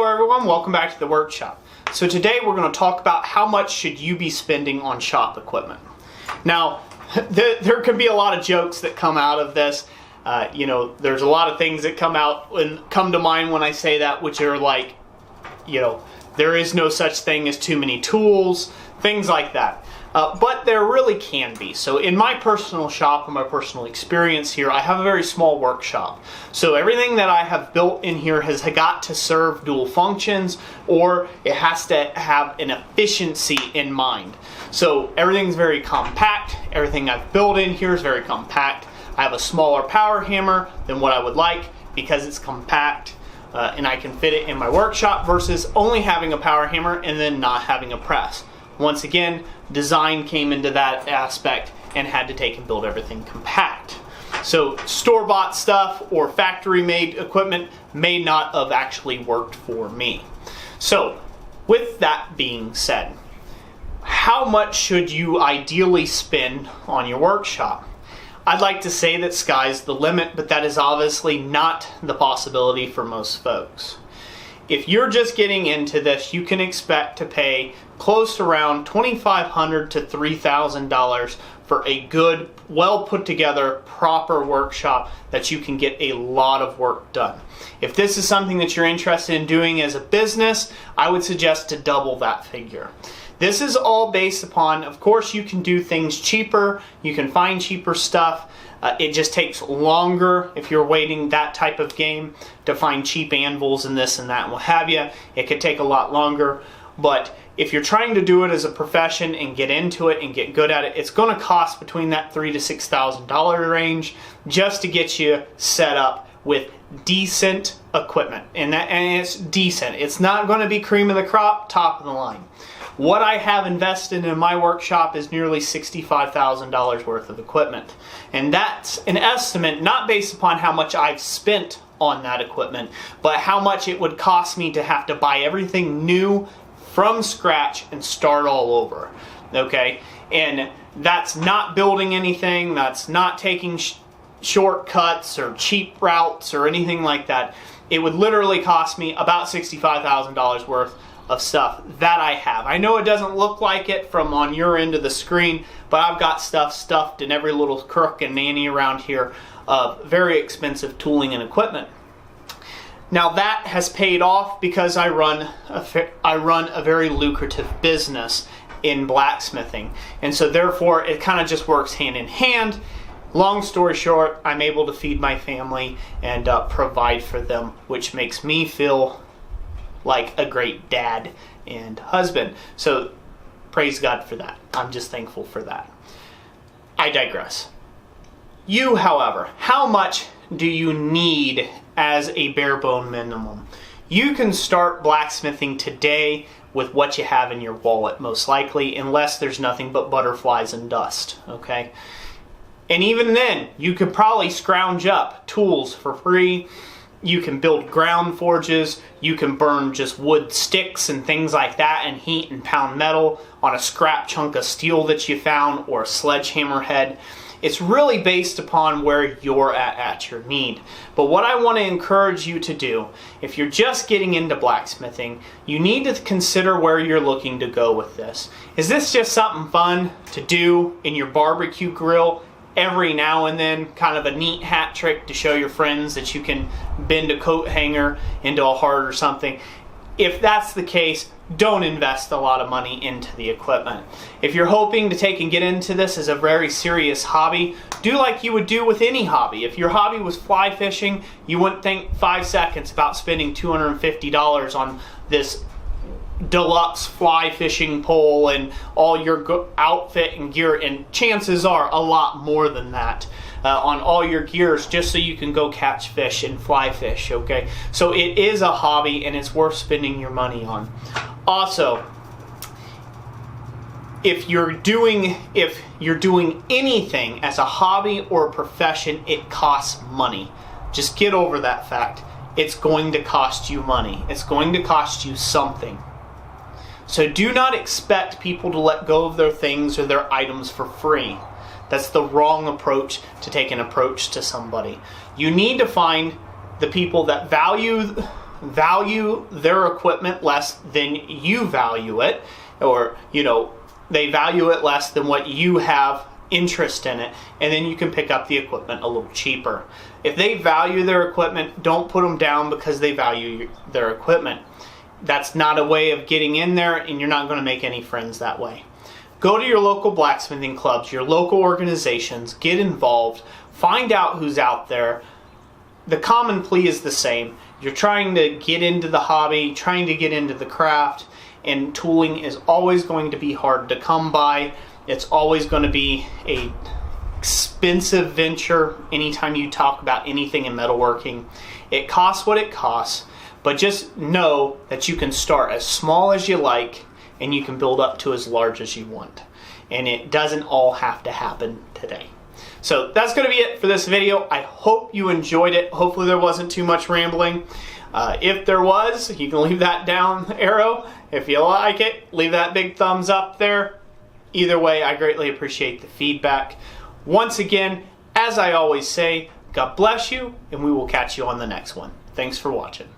Hello everyone, welcome back to the workshop. So today we're going to talk about how much should you be spending on shop equipment. Now, there can be a lot of jokes that come out of this. There's a lot of things that come to mind when I say that, which are like, there is no such thing as too many tools, things like that. But there really can be. So in my personal shop and my personal experience here, I have a very small workshop. So everything that I have built in here has got to serve dual functions, or it has to have an efficiency in mind. So everything's very compact. Everything I've built in here is very compact. I have a smaller power hammer than what I would like because it's compact. And I can fit it in my workshop versus only having a power hammer and then not having a press. Once again, design came into that aspect and had to take and build everything compact. So store-bought stuff or factory-made equipment may not have actually worked for me. So with that being said, how much should you ideally spend on your workshop? I'd like to say that sky's the limit, but that is obviously not the possibility for most folks. If you're just getting into this, you can expect to pay close to around $2,500 to $3,000 for a good, well put together, proper workshop that you can get a lot of work done. If this is something that you're interested in doing as a business, I would suggest to double that figure. This is all based upon, of course, you can do things cheaper, you can find cheaper stuff. It just takes longer if you're waiting that type of game to find cheap anvils and this and that and what have you. It could take a lot longer. But if you're trying to do it as a profession and get into it and get good at it, it's going to cost between that $3,000 to $6,000 range just to get you set up with decent equipment. And it's decent. It's not going to be cream of the crop, top of the line. What I have invested in my workshop is nearly $65,000 worth of equipment. And that's an estimate not based upon how much I've spent on that equipment, but how much it would cost me to have to buy everything new from scratch and start all over. Okay? And that's not building anything, that's not taking shortcuts or cheap routes or anything like that. It would literally cost me about $65,000 worth of stuff that I have. I know it doesn't look like it from on your end of the screen, but I've got stuff stuffed in every little crook and nanny around here of very expensive tooling and equipment. Now that has paid off because I run a very lucrative business in blacksmithing, and so therefore it kind of just works hand in hand. Long story short, I'm able to feed my family and provide for them, which makes me feel like a great dad and husband. So praise God for that. I'm just thankful for that. I digress. You, however, how much do you need as a bare bone minimum? You can start blacksmithing today with what you have in your wallet, most likely, unless there's nothing but butterflies and dust, okay? And even then, you could probably scrounge up tools for free. You can build ground forges, you can burn just wood sticks and things like that and heat and pound metal on a scrap chunk of steel that you found or a sledgehammer head. It's really based upon where you're at your need. But what I want to encourage you to do, if you're just getting into blacksmithing, you need to consider where you're looking to go with this. Is this just something fun to do in your barbecue grill every now and then, kind of a neat hat trick to show your friends that you can bend a coat hanger into a heart or something? If that's the case, don't invest a lot of money into the equipment. If you're hoping to take and get into this as a very serious hobby, do like you would do with any hobby. If your hobby was fly fishing, you wouldn't think 5 seconds about spending $250 on this deluxe fly fishing pole and all your outfit and gear, and chances are a lot more than that on all your gears just so you can go catch fish and fly fish, okay? So it is a hobby and it's worth spending your money on. Also, if you're doing anything as a hobby or a profession, it costs money. Just get over that fact. It's going to cost you money. It's going to cost you something. So do not expect people to let go of their things or their items for free. That's the wrong approach to take an approach to somebody. You need to find the people that value value their equipment less than you value it, or they value it less than what you have interest in it, and then you can pick up the equipment a little cheaper. If they value their equipment, don't put them down because they value their equipment. That's not a way of getting in there, and you're not going to make any friends that way. Go to your local blacksmithing clubs, your local organizations, get involved, find out who's out there. The common plea is the same. You're trying to get into the hobby, trying to get into the craft, and tooling is always going to be hard to come by. It's always going to be a expensive venture anytime you talk about anything in metalworking. It costs what it costs, but just know that you can start as small as you like and you can build up to as large as you want. And it doesn't all have to happen today. So that's going to be it for this video. I hope you enjoyed it. Hopefully there wasn't too much rambling. If there was, you can leave that down arrow. If you like it, leave that big thumbs up there. Either way, I greatly appreciate the feedback. Once again, as I always say, God bless you, and we will catch you on the next one. Thanks for watching.